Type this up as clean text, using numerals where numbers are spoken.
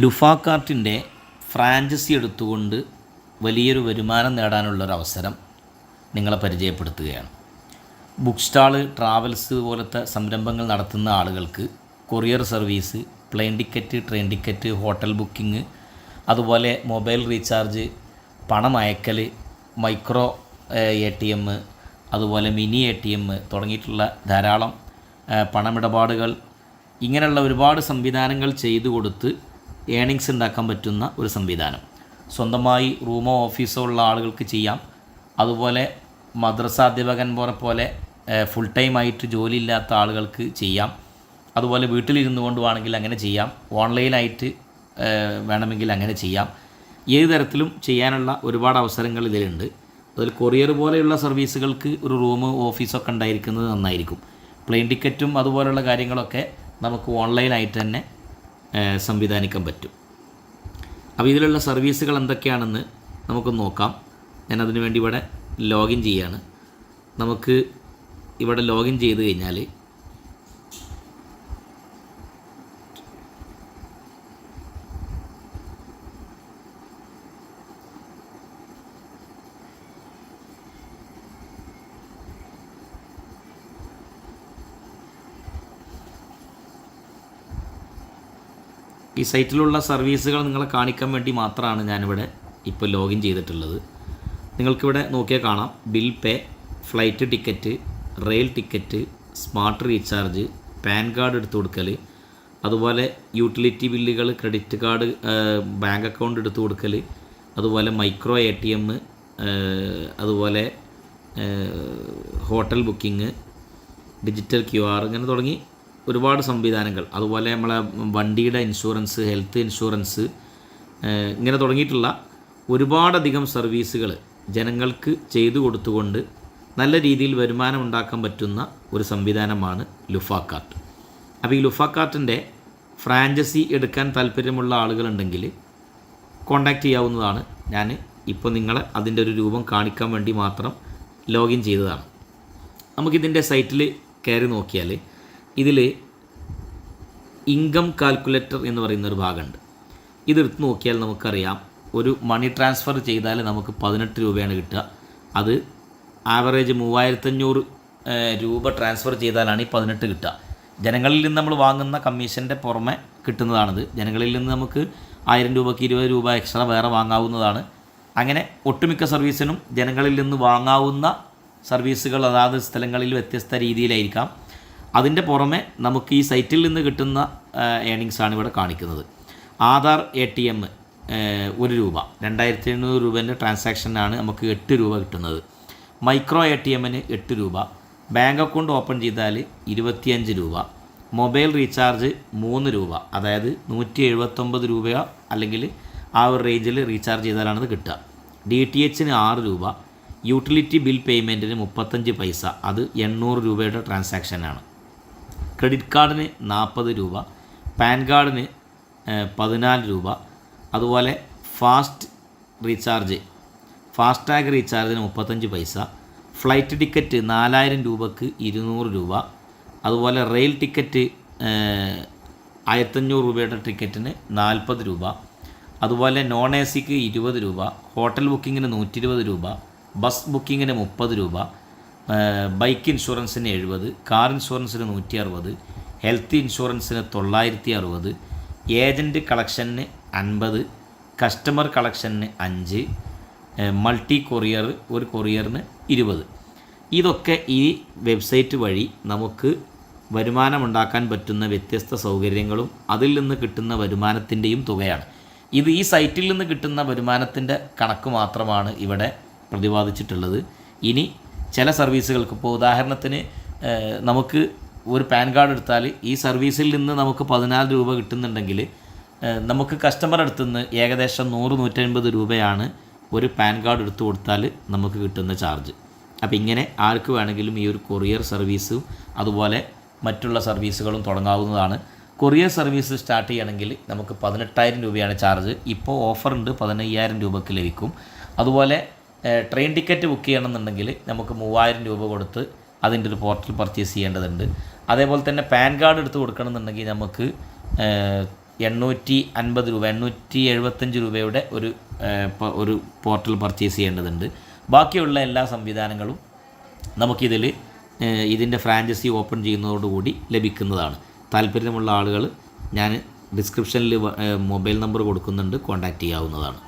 ലുഫാക്കാർട്ടിൻ്റെ franchise എടുത്തുകൊണ്ട് വലിയൊരു വരുമാനം നേടാനുള്ളൊരവസരം നിങ്ങളെ പരിചയപ്പെടുത്തുകയാണ്. ബുക്ക് സ്റ്റാള്, ട്രാവൽസ് പോലത്തെ സംരംഭങ്ങൾ നടത്തുന്ന ആളുകൾക്ക് courier service, plain ticket, train ticket, hotel booking, അതുപോലെ മൊബൈൽ റീചാർജ്, പണം അയക്കൽ, മൈക്രോ ATM, അതുപോലെ മിനി ATM തുടങ്ങിയിട്ടുള്ള ധാരാളം പണമിടപാടുകൾ, ഇങ്ങനെയുള്ള ഒരുപാട് സംവിധാനങ്ങൾ ചെയ്തു കൊടുത്ത് ഏണിങ്സ് ഉണ്ടാക്കാൻ പറ്റുന്ന ഒരു സംവിധാനം. സ്വന്തമായി റൂമോ ഓഫീസോ ഉള്ള ആളുകൾക്ക് ചെയ്യാം. അതുപോലെ മദ്രസ അധ്യാപകൻ പോലെ ഫുൾ ടൈമായിട്ട് ജോലിയില്ലാത്ത ആളുകൾക്ക് ചെയ്യാം. അതുപോലെ വീട്ടിലിരുന്നു കൊണ്ട് വേണമെങ്കിൽ അങ്ങനെ ചെയ്യാം. ഓൺലൈനായിട്ട് വേണമെങ്കിൽ അങ്ങനെ ചെയ്യാം. ഏത് തരത്തിലും ചെയ്യാനുള്ള ഒരുപാട് അവസരങ്ങൾ ഇതിലുണ്ട്. അതിൽ കൊറിയർ പോലെയുള്ള സർവീസുകൾക്ക് ഒരു റൂം, ഓഫീസൊക്കെ ഉണ്ടായിരിക്കുന്നത് നന്നായിരിക്കും. പ്ലെയിൻ ടിക്കറ്റും അതുപോലെയുള്ള കാര്യങ്ങളൊക്കെ നമുക്ക് ഓൺലൈനായിട്ട് തന്നെ സംവിധാനിക്കാൻ പറ്റും. അപ്പോൾ ഇതിലുള്ള സർവീസുകൾ എന്തൊക്കെയാണെന്ന് നമുക്കൊന്ന് നോക്കാം. ഞാനതിനു വേണ്ടി ഇവിടെ ലോഗിൻ ചെയ്യാണ്. നമുക്ക് ഇവിടെ ലോഗിൻ ചെയ്ത് കഴിഞ്ഞാൽ ഈ സൈറ്റിലുള്ള സർവീസുകൾ നിങ്ങളെ കാണിക്കാൻ വേണ്ടി മാത്രമാണ് ഞാനിവിടെ ഇപ്പോൾ ലോഗിൻ ചെയ്തിട്ടുള്ളത്. നിങ്ങൾക്കിവിടെ നോക്കിയാൽ കാണാം, bill pay, flight ticket, rail ticket, smart recharge, pan card എടുത്തു കൊടുക്കൽ, അതുപോലെ യൂട്ടിലിറ്റി ബില്ലുകൾ, ക്രെഡിറ്റ് കാർഡ്, ബാങ്ക് അക്കൗണ്ട് എടുത്തു കൊടുക്കൽ, അതുപോലെ മൈക്രോ ATM, അതുപോലെ ഹോട്ടൽ ബുക്കിംഗ്, ഡിജിറ്റൽ QR, ഇങ്ങനെ തുടങ്ങി ഒരുപാട് സംവിധാനങ്ങൾ. അതുപോലെ നമ്മളെ വണ്ടിയുടെ ഇൻഷുറൻസ്, ഹെൽത്ത് ഇൻഷുറൻസ്, ഇങ്ങനെ തുടങ്ങിയിട്ടുള്ള ഒരുപാടധികം സർവീസുകൾ ജനങ്ങൾക്ക് ചെയ്തു കൊടുത്തുകൊണ്ട് നല്ല രീതിയിൽ വരുമാനം ഉണ്ടാക്കാൻ പറ്റുന്ന ഒരു സംവിധാനമാണ് ലുഫാക്കാർട്ട്. അപ്പോൾ ഈ ലുഫാക്കാർട്ടിൻ്റെ ഫ്രാഞ്ചൈസി എടുക്കാൻ താല്പര്യമുള്ള ആളുകളുണ്ടെങ്കിൽ കോൺടാക്റ്റ് ചെയ്യാവുന്നതാണ്. ഞാൻ ഇപ്പോൾ നിങ്ങളെ അതിൻ്റെ ഒരു രൂപം കാണിക്കാൻ വേണ്ടി മാത്രം ലോഗിൻ ചെയ്തതാണ്. നമുക്കിതിൻ്റെ സൈറ്റിൽ കയറി നോക്കിയാൽ ഇതിൽ ഇൻകം കാൽക്കുലേറ്റർ എന്ന് പറയുന്നൊരു ഭാഗമുണ്ട്. ഇതെടുത്ത് നോക്കിയാൽ നമുക്കറിയാം, ഒരു മണി ട്രാൻസ്ഫർ ചെയ്താൽ നമുക്ക് 18 രൂപയാണ് കിട്ടുക. അത് ആവറേജ് 3500 രൂപ ട്രാൻസ്ഫർ ചെയ്താലാണ് ഈ 18 കിട്ടുക. ജനങ്ങളിൽ നിന്ന് നമ്മൾ വാങ്ങുന്ന കമ്മീഷൻ്റെ പുറമെ കിട്ടുന്നതാണിത്. ജനങ്ങളിൽ നിന്ന് നമുക്ക് 1000 രൂപയ്ക്ക് 20 രൂപ എക്സ്ട്രാ വേറെ വാങ്ങാവുന്നതാണ്. അങ്ങനെ ഒട്ടുമിക്ക സർവീസിനും ജനങ്ങളിൽ നിന്ന് വാങ്ങാവുന്ന സർവീസുകൾ അതാത് സ്ഥലങ്ങളിൽ വ്യത്യസ്ത രീതിയിലായിരിക്കാം. അതിൻ്റെ പുറമെ നമുക്ക് ഈ സൈറ്റിൽ നിന്ന് കിട്ടുന്ന ഏണിങ്സാണ് ഇവിടെ കാണിക്കുന്നത്. ആധാർ ATM 1 രൂപ, 2700 രൂപേൻ്റെ ട്രാൻസാക്ഷനാണ് നമുക്ക് 8 രൂപ കിട്ടുന്നത്. മൈക്രോ ATMന് 8 രൂപ, ബാങ്ക് അക്കൗണ്ട് ഓപ്പൺ ചെയ്താൽ 25 രൂപ, മൊബൈൽ റീചാർജ് 3 രൂപ, അതായത് 179 രൂപയോ അല്ലെങ്കിൽ ആ ഒരു റേഞ്ചിൽ റീചാർജ് ചെയ്താലാണത് കിട്ടുക. DTHന് 6 രൂപ, യൂട്ടിലിറ്റി ബിൽ പേയ്മെൻറ്റിന് 35 പൈസ, അത് 800 രൂപയുടെ ട്രാൻസാക്ഷനാണ്. ക്രെഡിറ്റ് കാർഡിന് 40 രൂപ, പാൻ കാർഡിന് 14 രൂപ, അതുപോലെ ഫാസ്ടാഗ് റീചാർജിന് 35 പൈസ, ഫ്ലൈറ്റ് ടിക്കറ്റ് 4000 രൂപക്ക് 200 രൂപ, അതുപോലെ റെയിൽ ടിക്കറ്റ് 1500 രൂപയുടെ ടിക്കറ്റിന് 40 രൂപ, അതുപോലെ നോൺ AC-ക്ക് 20 രൂപ, ഹോട്ടൽ ബുക്കിങ്ങിന് 120 രൂപ, ബസ് ബുക്കിങ്ങിന് 30 രൂപ, ബൈക്ക് ഇൻഷുറൻസിന് 70, കാർ ഇൻഷുറൻസിന് 160, ഹെൽത്ത് ഇൻഷുറൻസിന് 960, ഏജൻറ്റ് കളക്ഷന് 50, കസ്റ്റമർ കളക്ഷന് 5, മൾട്ടി കൊറിയർ ഒരു കൊറിയറിന് 20. ഇതൊക്കെ ഈ വെബ്സൈറ്റ് വഴി നമുക്ക് വരുമാനമുണ്ടാക്കാൻ പറ്റുന്ന വ്യത്യസ്ത സൗകര്യങ്ങളും അതിൽ നിന്ന് കിട്ടുന്ന വരുമാനത്തിൻ്റെയും തുകയാണ്. ഇത് ഈ സൈറ്റിൽ നിന്ന് കിട്ടുന്ന വരുമാനത്തിൻ്റെ കണക്ക് മാത്രമാണ് ഇവിടെ പ്രതിപാദിച്ചിട്ടുള്ളത്. ഇനി ചില സർവീസുകൾക്ക്, ഇപ്പോൾ ഉദാഹരണത്തിന് നമുക്ക് ഒരു പാൻ കാർഡ് എടുത്താൽ ഈ സർവീസിൽ നിന്ന് നമുക്ക് 14 രൂപ കിട്ടുന്നുണ്ടെങ്കിൽ നമുക്ക് കസ്റ്റമർ അടുത്തുനിന്ന് ഏകദേശം 100-150 രൂപയാണ് ഒരു പാൻ കാർഡ് എടുത്തു കൊടുത്താൽ നമുക്ക് കിട്ടുന്ന ചാർജ്. അപ്പോൾ ഇങ്ങനെ ആർക്ക് വേണമെങ്കിലും ഈ ഒരു കൊറിയർ സർവീസും അതുപോലെ മറ്റുള്ള സർവീസുകളും തുടങ്ങാവുന്നതാണ്. കൊറിയർ സർവീസ് സ്റ്റാർട്ട് ചെയ്യണമെങ്കിൽ നമുക്ക് 18,000 രൂപയാണ് ചാർജ്. ഇപ്പോൾ ഓഫറുണ്ട്, 15,000 രൂപയ്ക്ക് ലഭിക്കും. അതുപോലെ ട്രെയിൻ ടിക്കറ്റ് ബുക്ക് ചെയ്യണമെന്നുണ്ടെങ്കിൽ നമുക്ക് 3000 രൂപ കൊടുത്ത് അതിൻ്റെ ഒരു പോർട്ടൽ പർച്ചേസ് ചെയ്യേണ്ടതുണ്ട്. അതേപോലെ തന്നെ പാൻ കാർഡ് എടുത്ത് കൊടുക്കണമെന്നുണ്ടെങ്കിൽ നമുക്ക് 850 രൂപ 875 രൂപയുടെ ഒരു പോർട്ടൽ പർച്ചേസ് ചെയ്യേണ്ടതുണ്ട്. ബാക്കിയുള്ള എല്ലാ സംവിധാനങ്ങളും നമുക്കിതിൽ ഇതിൻ്റെ ഫ്രാഞ്ചൈസി ഓപ്പൺ ചെയ്യുന്നതോടുകൂടി ലഭിക്കുന്നതാണ്. താല്പര്യമുള്ള ആളുകൾ ഞാൻ ഡിസ്ക്രിപ്ഷനിൽ മൊബൈൽ നമ്പർ കൊടുക്കുന്നുണ്ട്, കോൺടാക്റ്റ് ചെയ്യാവുന്നതാണ്.